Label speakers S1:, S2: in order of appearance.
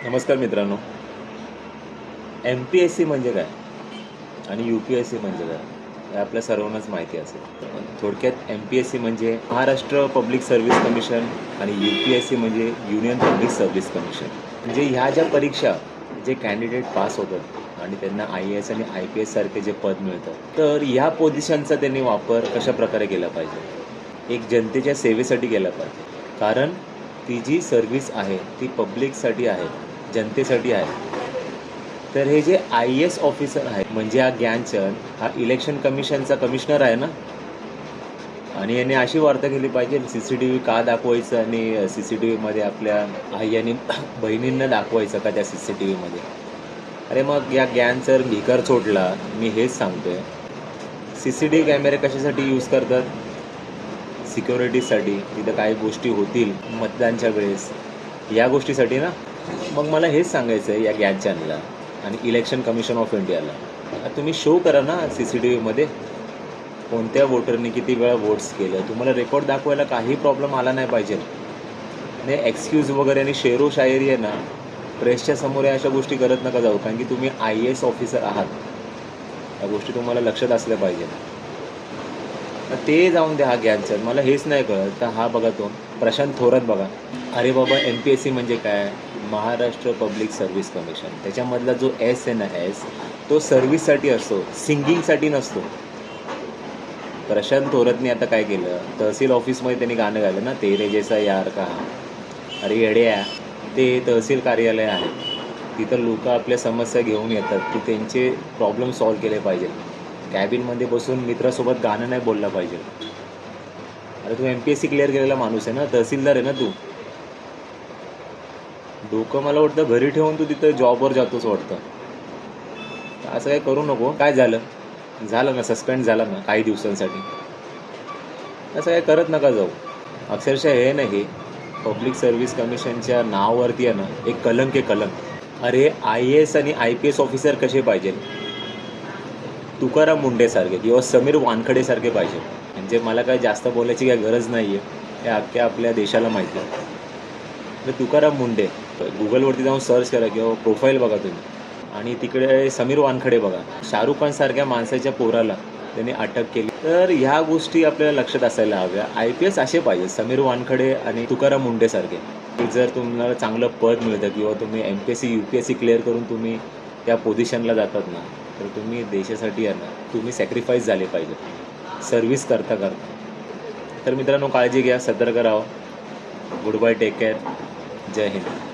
S1: नमस्कार मित्रांनो. MPSC म्हणजे काय आणि UPSC म्हणजे काय हे आपल्या सर्वांनाच माहिती असेल. पण थोडक्यात MPSC म्हणजे महाराष्ट्र पब्लिक सर्व्हिस कमिशन आणि UPSC म्हणजे युनियन पब्लिक सर्व्हिस कमिशन. म्हणजे ह्या ज्या परीक्षा जे कॅन्डिडेट पास होतात आणि त्यांना IAS आणि IPS सारखे जे पद मिळतं, तर ह्या पोझिशनचा त्यांनी वापर कशाप्रकारे केला पाहिजे. एक जनतेच्या सेवेसाठी केला पाहिजे. कारण ती जी सर्व्हिस आहे ती पब्लिकसाठी आहे, जनतेसाठी आहे. तर हे जे IAS ऑफिसर आहे म्हणजे हा ज्ञानचंद हा इलेक्शन कमिशनचा कमिशनर आहे ना. आणि याने अशी वार्ता केली पाहिजे CCTV का दाखवायचं आणि CCTV मध्ये आपल्या आई आणि बहिणींना दाखवायचं का त्या CCTV मध्ये. अरे मग या ज्ञानचर भिकार चोटला. मी हेच सांगतोय, CCTV कॅमेरे कशासाठी यूज करतात? सिक्युरिटीसाठी. तिथं काही गोष्टी होतील मतदानच्या वेळेस या गोष्टीसाठी ना. मग मला हेच सांगायचं आहे या ज्ञानचंदला आणि इलेक्शन कमिशन ऑफ इंडियाला, तुम्ही शो करा ना CCTVमध्ये कोणत्या वोटरने किती वेळा वोट्स केलं. तुम्हाला रेकॉर्ड दाखवायला काही प्रॉब्लेम आला नाही पाहिजे. आणि एक्सक्यूज वगैरे आणि शेरो शायरी आहे ना, प्रेसच्या समोर अशा गोष्टी करत नका जाऊ. कारण की तुम्ही IAS ऑफिसर आहात. या गोष्टी तुम्हाला लक्षात असल्या पाहिजे. ते जाऊन द्या. हा ज्ञानचंद मला हेच नाही कळत. तर हा बघा तो प्रशांत थोरात बघा. अरे बाबा, MPSC म्हणजे काय? Maharashtra public service commission. त्याच्यामधला जो S आहे ना, S तो सर्व्हिससाठी असतो, सिंगिंगसाठी नसतो. प्रशांत थोरातने आता काय केलं, तहसील ऑफिसमध्ये त्यांनी गाणं गायलं ना, तेरे जैसा यार कहा. अरे येड्या, ते तहसील कार्यालय आहे. तिथं लोक आपल्या समस्या घेऊन येतात की त्यांचे प्रॉब्लेम सॉल्व्ह केले पाहिजे. कॅबिनमध्ये बसून मित्रासोबत गाणं नाही बोललं पाहिजे. अरे तू MPSC क्लिअर केलेला माणूस आहे ना, तहसीलदार आहे ना तू. डोकं मला वाटतं घरी ठेवून तू तिथं जॉबवर जातोस वाटतं. असं काही करू नको. काय झालं झालं ना, सस्पेंड झाला ना काही दिवसांसाठी. असं काही करत नका जाऊ. अक्षरशः हे नाही, पब्लिक सर्व्हिस कमिशनच्या नावावरती आहे ना एक कलंक आहे, कलंक. अरे IAS आणि IPS ऑफिसर कसे पाहिजे? तुकाराम मुंडेसारखे किंवा समीर वानखडेसारखे पाहिजे. म्हणजे मला काय जास्त बोलायची काही गरज नाही आहे, हे अख्ख्या आपल्या देशाला माहिती आहे. तर तुकाराम मुंडे गुगलवरती जाऊन सर्च करा किंवा प्रोफाईल बघा तुम्ही. आणि तिकडे समीर वानखडे बघा. शाहरुख खान सारख्या माणसाच्या पोराला त्यांनी अटक केली. तर ह्या गोष्टी आपल्याला लक्षात असायला हव्या. IPS असे पाहिजे, समीर वानखडे आणि तुकाराम मुंडेसारखे. की जर तुम्हाला चांगलं पद मिळतं किंवा तुम्ही MPSC UPSC क्लिअर करून तुम्ही त्या पोझिशनला जातात ना, तर तुम्ही देशासाठी आहे ना, तुम्ही सॅक्रिफाईस झाले पाहिजे सर्व्हिस करता करता. तर मित्रांनो, काळजी घ्या, सतर्क राहा. Good bye, take care. जय हिंद.